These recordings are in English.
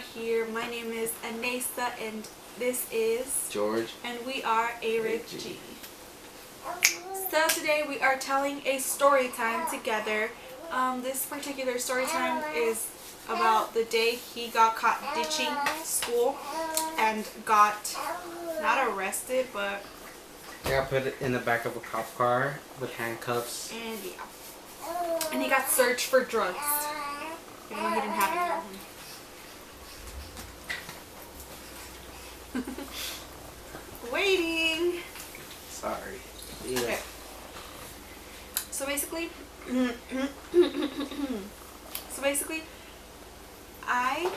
here. My name is Anessa and this is George. And we are A-Rich-G. So today we are telling a story time together. This particular story time is about the day he got caught ditching school and got not arrested, but got put in the back of a cop car with handcuffs. And he got searched for drugs. Even though he didn't have it on him. Waiting. Sorry. Yeah. Okay. So basically, I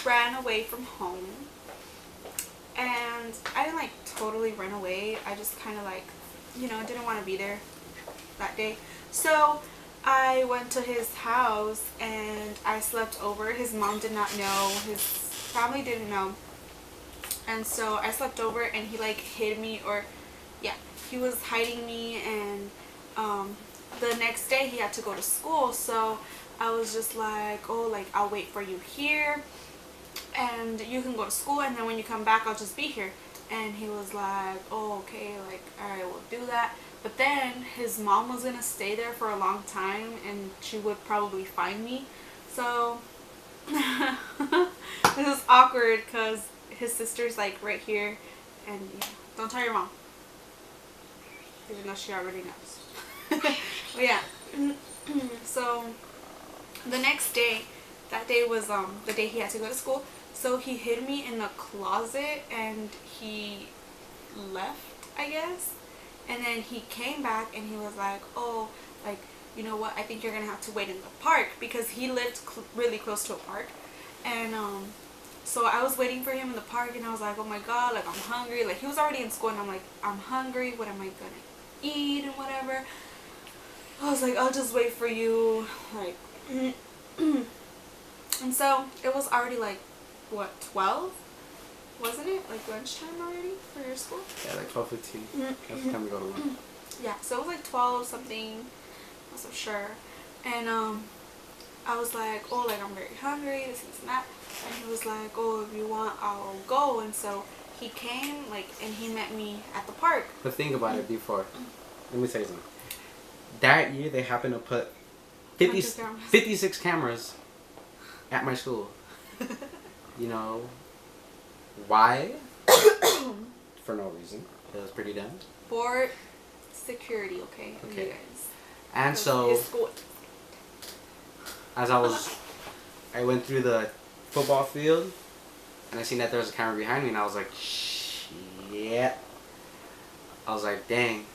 ran away from home, and I didn't like totally run away. I just kind of like, didn't want to be there that day. So I went to his house and I slept over. His mom did not know. His family didn't know. And so I slept over and he like hid me, or yeah, he was hiding me. And the next day he had to go to school. So I was just like, oh, like I'll wait for you here and you can go to school, and then when you come back I'll just be here. And he was like, oh, okay, like alright, we'll do that. But then his mom was gonna stay there for a long time and she would probably find me. So this is awkward because his sister's like right here, and yeah, don't tell your mom, even though she already knows. But yeah, so the next day, that day was the day he had to go to school. So he hid me in the closet and he left, I guess. And then he came back and he was like, oh, like, you know what, I think you're gonna have to wait in the park, because he lived really close to a park. And so I was waiting for him in the park, and I was like, oh my god, like I'm hungry. Like he was already in school and I'm like, I'm hungry, what am I gonna eat and whatever. I was like, I'll just wait for you, like and so it was already like, what, 12? Wasn't it like lunchtime already for your school? Yeah, like 12:15. That's the time we go to lunch. Yeah, so it was like 12 something, I'm not so sure. And I was like, oh, like I'm very hungry, this and that. And he was like, oh, if you want, I'll go. And so he came, like, and he met me at the park. But think about it before. Let me say something. That year they happened to put 56 cameras at my school. You know why? For no reason. It was pretty dumb. For security, okay? Okay. You guys. And so, as I went through the football field, and I seen that there was a camera behind me, and I was like, shit. I was like, dang,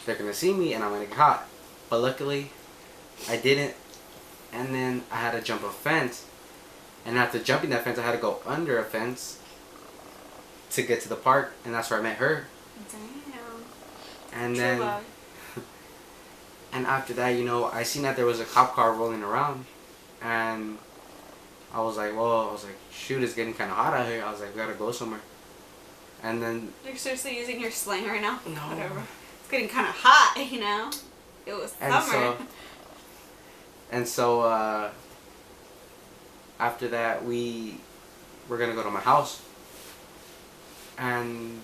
they're gonna see me and I'm gonna get caught. But luckily, I didn't. And then I had to jump a fence. And after jumping that fence, I had to go under a fence to get to the park, and that's where I met her. Damn. And then, and after that, I seen that there was a cop car rolling around, and I was like, shoot, it's getting kind of hot out here. I was like, we gotta go somewhere. And then, you're seriously using your slang right now? No. Whatever. It's getting kind of hot, It was summer. And so, after that, we were gonna go to my house. And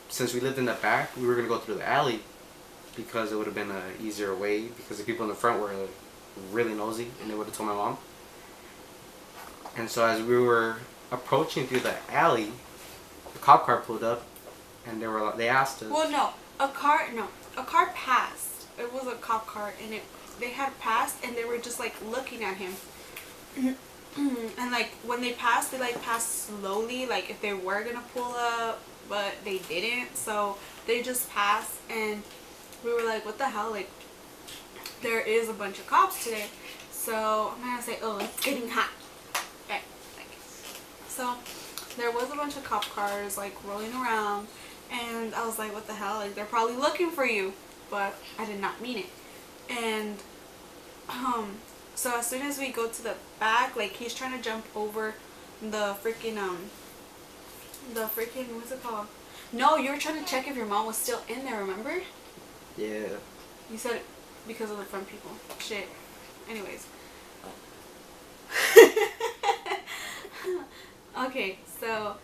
since we lived in the back, we were gonna go through the alley because it would have been an easier way, because the people in the front were really nosy and they would have told my mom. And so as we were approaching through the alley, the cop car pulled up, and they asked us. Well, no, a car passed. It was a cop car, and they had passed, and they were just like looking at him. And like when they passed, they like passed slowly, like if they were gonna pull up, but they didn't. So they just passed, and we were like, what the hell, like there is a bunch of cops today. So I'm gonna say, oh, it's getting hot. Okay, so there was a bunch of cop cars like rolling around, and I was like, what the hell, like they're probably looking for you. But I did not mean it. And so as soon as we go to the back, like he's trying to jump over the freaking what's it called? No, you were trying to check if your mom was still in there, remember? Yeah. You said it because of the front people. Shit. Anyways. Okay, so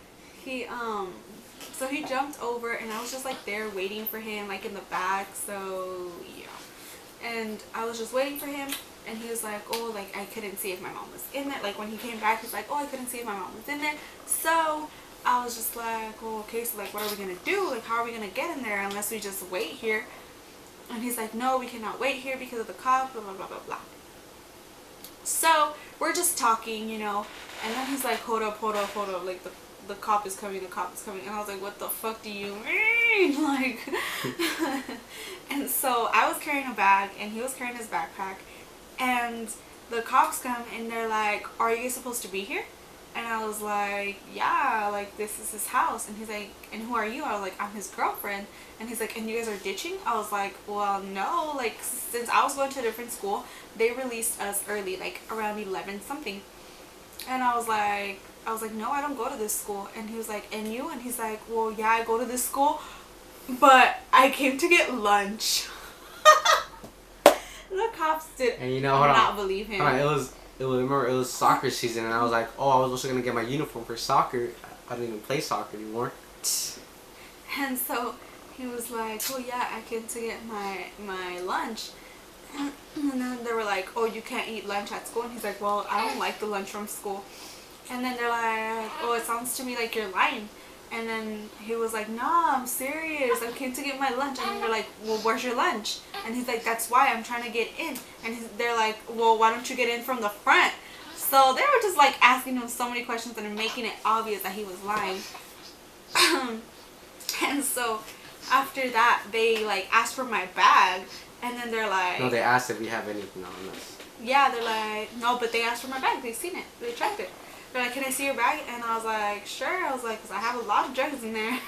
he so he jumped over, and I was just like there waiting for him, like in the back. So yeah, and I was just waiting for him, and he was like, oh, like I couldn't see if my mom was in there. Like when he came back, he's like, oh, I couldn't see if my mom was in there. So I was just like, oh, okay, so like what are we gonna do? Like how are we gonna get in there unless we just wait here? And he's like, no, we cannot wait here because of the cops, blah blah blah blah blah. So we're just talking, you know, and then he's like, hold up, like the cop is coming, the cop is coming. And I was like, what the fuck do you mean? Like, and so I was carrying a bag and he was carrying his backpack, and the cops come and they're like, are you supposed to be here? And I was like, yeah, like this is his house. And he's like, and who are you? I was like, I'm his girlfriend. And he's like, and you guys are ditching? I was like, well, no, like since I was going to a different school, they released us early, like around 11 something. And I was like, no, I don't go to this school. And he was like, and you? And he's like, well, yeah, I go to this school, but I came to get lunch. The cops did and you know, hold not on. believe him. Hold on, remember it was soccer season, and I was like, oh, I was also gonna get my uniform for soccer. I don't even play soccer anymore. And so he was like, oh yeah, I came to get my lunch. And then they were like, oh, you can't eat lunch at school. And he's like, well, I don't like the lunch from school. And then they're like, oh, it sounds to me like you're lying. And then he was like, nah, I'm serious. I came to get my lunch. And they're like, well, where's your lunch? And he's like, that's why I'm trying to get in. And they're like, well, why don't you get in from the front? So they were just like asking him so many questions and making it obvious that he was lying. And so after that, they like asked for my bag. And then they're like, no, they asked if we have anything on us. yeah, they're like, no, but they asked for my bag. They seen it. They checked it. They're like, can I see your bag? And I was like, sure. I was like, because I have a lot of drugs in there.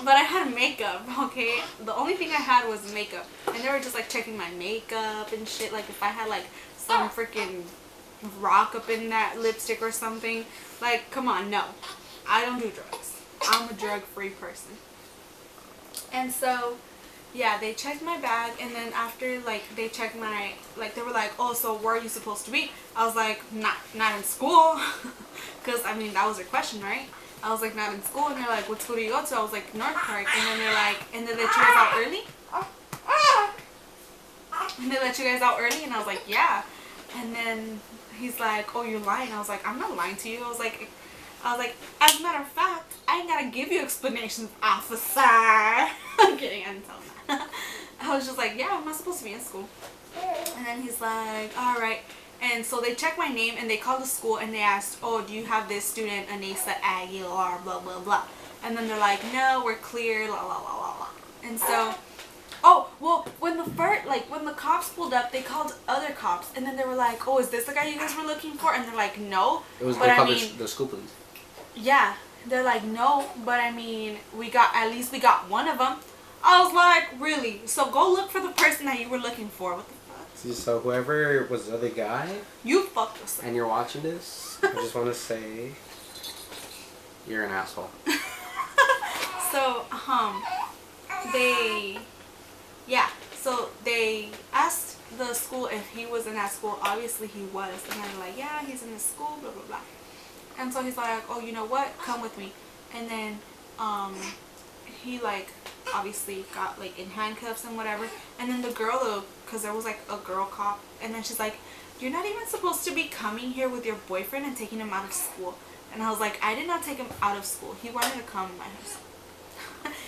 But I had makeup, okay? The only thing I had was makeup. And they were just like checking my makeup and shit. Like if I had like some freaking rock up in that lipstick or something. Like, come on, no. I don't do drugs. I'm a drug-free person. And so, yeah, they checked my bag, and then after, like, they checked my, like, they were like, oh, so where are you supposed to be? I was like, not in school, because, I mean, that was their question, right? I was like, not in school, and they're like, what school do you go to? I was like, North Park, and then they're like, and they let you guys out early? And they let you guys out early? And I was like, yeah. And then he's like, oh, you're lying. I was like, I'm not lying to you. I was like, as a matter of fact, I ain't gotta give you explanations, officer. I'm kidding, I didn't tell him that. I was just like, yeah, I'm not supposed to be in school. And then he's like, alright. And so they checked my name and they called the school and they asked, oh, do you have this student, Anissa Aguilar, blah, blah, blah. And then they're like, no, we're clear, la, la, la, la, la. And so, oh, well, when the cops pulled up, they called other cops. And then they were like, oh, is this the guy you guys were looking for? And they're like, no. It was, but they called the school police. Yeah, they're like, no, but I mean, at least we got one of them. I was like, really? So go look for the person that you were looking for. What the fuck? See, so whoever was the other guy, you fucked yourself. And you're watching this, I just want to say, you're an asshole. So, so they asked the school if he was in that school. Obviously he was, and they're like, yeah, he's in this school, blah, blah, blah. And so he's like, oh, you know what? Come with me. And then he like obviously got like in handcuffs and whatever. And then the girl, because there was like a girl cop, and then she's like, you're not even supposed to be coming here with your boyfriend and taking him out of school. And I was like, I did not take him out of school. He wanted to come by himself.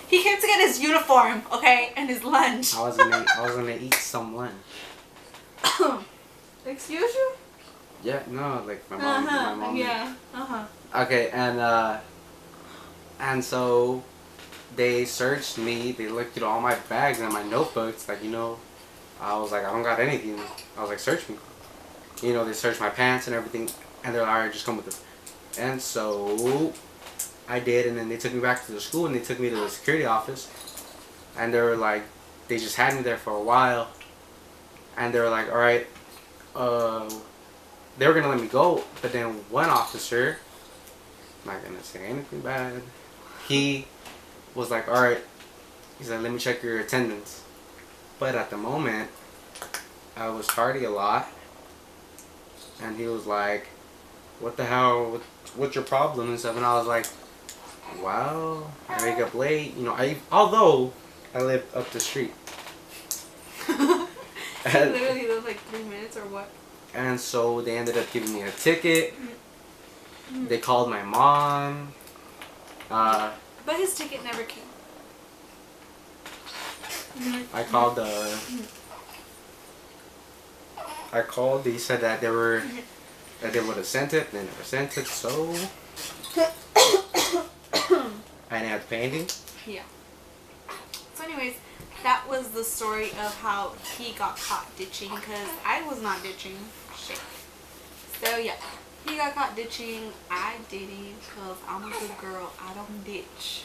He came to get his uniform, okay, and his lunch. I was gonna eat some lunch. Excuse you? Yeah, no, like my mom. Yeah. Okay, and so they searched me. They looked through all my bags and my notebooks. Like, you know, I was like, I don't got anything. I was like, search me. You know, they searched my pants and everything, and they're like, all right, just come with us. And so I did, and then they took me back to the school, and they took me to the security office, and they were like, they just had me there for a while, and they were like, all right, they were gonna let me go, but then one officer, I'm not gonna say anything bad, he was like, all right, he's like, let me check your attendance. But at the moment, I was tardy a lot, and he was like, what the hell, what's your problem and stuff, and I was like, well, I wake up late, you know, although I live up the street. You literally live like 3 minutes or what? And so they ended up giving me a ticket. They called my mom. But his ticket never came. I called they said that they would have sent it, they never sent it, so I didn't have to pay anything. Yeah. So anyways, that was the story of how he got caught ditching, because I was not ditching shit. So yeah, he got caught ditching. I didn't, because I'm a good girl. I don't ditch.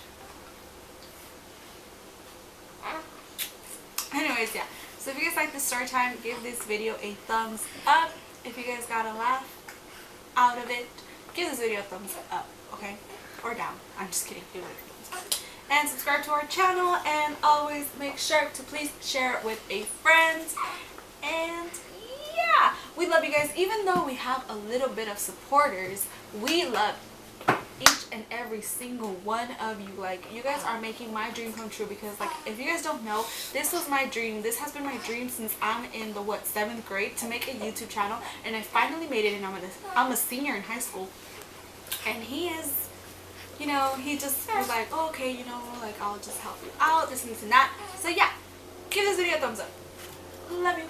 Anyways, yeah. So if you guys like this story time, give this video a thumbs up. If you guys got a laugh out of it, give this video a thumbs up, okay? Or down. I'm just kidding. Give it a thumbs up. And subscribe to our channel, and always make sure to please share it with a friend. And yeah, we love you guys. Even though we have a little bit of supporters, we love each and every single one of you. Like, you guys are making my dream come true, because like, if you guys don't know, this was my dream. This has been my dream since I'm in the 7th grade, to make a YouTube channel, and I finally made it, and I'm a senior in high school. And he is, you know, he just was like, oh, okay, you know, like, I'll just help you out, this and that. So yeah, give this video a thumbs up. Love you.